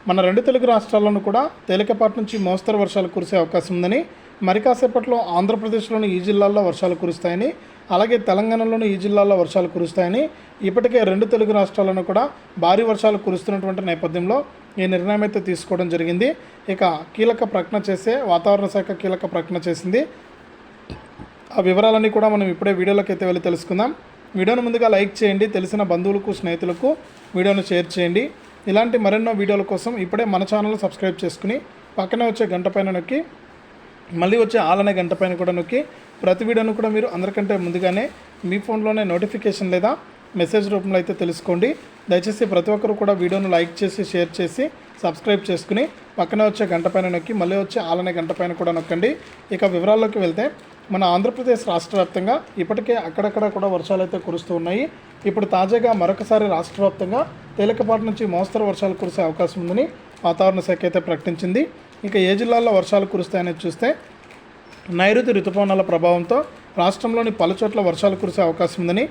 మన రెండు తెలుగు రాష్ట్రాల్లోనూ కూడా తేలికపాటి నుంచి మోస్తరు వర్షాలు కురిసే అవకాశం ఉందని, మరి కాసేపట్లో ఆంధ్రప్రదేశ్లోని ఈ జిల్లాల్లో వర్షాలు కురుస్తాయని, అలాగే తెలంగాణలోని ఈ జిల్లాల్లో వర్షాలు కురుస్తాయని ఇప్పటికే రెండు తెలుగు రాష్ట్రాల్లోనూ కూడా భారీ వర్షాలు కురుస్తున్నటువంటి నేపథ్యంలో ఈ నిర్ణయం అయితే తీసుకోవడం జరిగింది. ఇక కీలక ప్రకటన చేసే వాతావరణ శాఖ కీలక ప్రకటన చేసింది. ఆ వివరాలన్నీ కూడా మనం ఇప్పుడే వీడియోలోకి అయితే వెళ్ళి తెలుసుకుందాం. వీడియోను ముందుగా లైక్ చేయండి, తెలిసిన బంధువులకు స్నేహితులకు వీడియోను షేర్ చేయండి. ఇలాంటి మరెన్నో వీడియోల కోసం ఇప్పుడే మన ఛానల్ సబ్స్క్రైబ్ చేసుకుని పక్కనే వచ్చే గంట పైన నొక్కి మళ్ళీ వచ్చే ఆల్ అనే గంట పైన కూడా నొక్కి ప్రతి వీడియోను కూడా మీరు అందరికంటే ముందుగానే మీ ఫోన్లోనే నోటిఫికేషన్ లేదా మెసేజ్ రూపంలో అయితే తెలుసుకోండి. దయచేసి ప్రతి ఒక్కరు కూడా వీడియోను లైక్ చేసి షేర్ చేసి సబ్స్క్రైబ్ చేసుకుని పక్కనే వచ్చే గంట పైన నొక్కి మళ్ళీ వచ్చే ఆల్ అనే గంట పైన కూడా నొక్కండి. ఇక వివరాల్లోకి వెళ్తే మన ఆంధ్రప్రదేశ్ రాష్ట్ర వ్యాప్తంగా ఇప్పటికే అక్కడక్కడ కూడా వర్షాలు అయితే కురుస్తూ ఉన్నాయి. ఇప్పుడు తాజాగా మరొకసారి రాష్ట్ర వ్యాప్తంగా తేలికపాటి నుంచి మోస్తరు వర్షాలు కురిసే అవకాశం ఉందని వాతావరణ శాఖ అయితే ప్రకటించింది. ఇక ఏ జిల్లాల్లో వర్షాలు కురుస్తాయనేది చూస్తే నైరుతి రుతుపవనాల ప్రభావంతో రాష్ట్రంలోని పలుచోట్ల వర్షాలు కురిసే అవకాశం ఉందని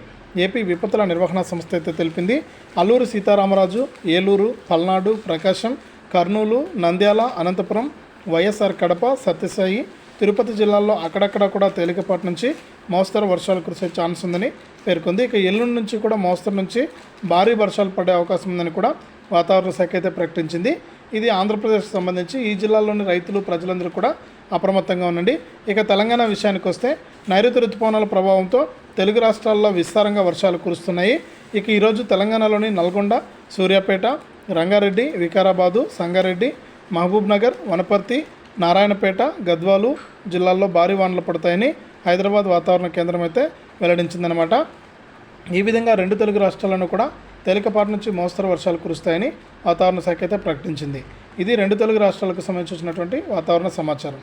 ఏపీ విపత్తుల నిర్వహణ సంస్థ అయితే తెలిపింది. అల్లూరు సీతారామరాజు, ఏలూరు, పల్నాడు, ప్రకాశం, కర్నూలు, నంద్యాల, అనంతపురం, వైఎస్ఆర్ కడప, సత్యసాయి, తిరుపతి జిల్లాల్లో అక్కడక్కడ కూడా తేలికపాటి నుంచి మోస్తరు వర్షాలు కురిసే ఛాన్స్ ఉందని పేర్కొంది. ఇక ఎల్లుండి నుంచి కూడా మోస్తరు నుంచి భారీ వర్షాలు పడే అవకాశం ఉందని కూడా వాతావరణ శాఖ అయితే ప్రకటించింది. ఇది ఆంధ్రప్రదేశ్కి సంబంధించి ఈ జిల్లాల్లోని రైతులు ప్రజలందరూ కూడా అప్రమత్తంగా ఉండండి. ఇక తెలంగాణ విషయానికి వస్తే నైరుతి రుతుపవనాల ప్రభావంతో తెలుగు రాష్ట్రాల్లో విస్తారంగా వర్షాలు కురుస్తున్నాయి. ఇక ఈరోజు తెలంగాణలోని నల్గొండ, సూర్యాపేట, రంగారెడ్డి, వికారాబాదు, సంగారెడ్డి, మహబూబ్ నగర్, వనపర్తి, నారాయణపేట, గద్వాలు జిల్లాల్లో భారీ వానలు పడతాయని హైదరాబాద్ వాతావరణ కేంద్రం అయితే వెల్లడించిందనమాట. ఈ విధంగా రెండు తెలుగు రాష్ట్రాలను కూడా తేలికపాటి నుంచి మోస్తరు వర్షాలు కురుస్తాయని వాతావరణ శాఖ అయితే ప్రకటించింది. ఇది రెండు తెలుగు రాష్ట్రాలకు సంబంధించినటువంటి వాతావరణ సమాచారం.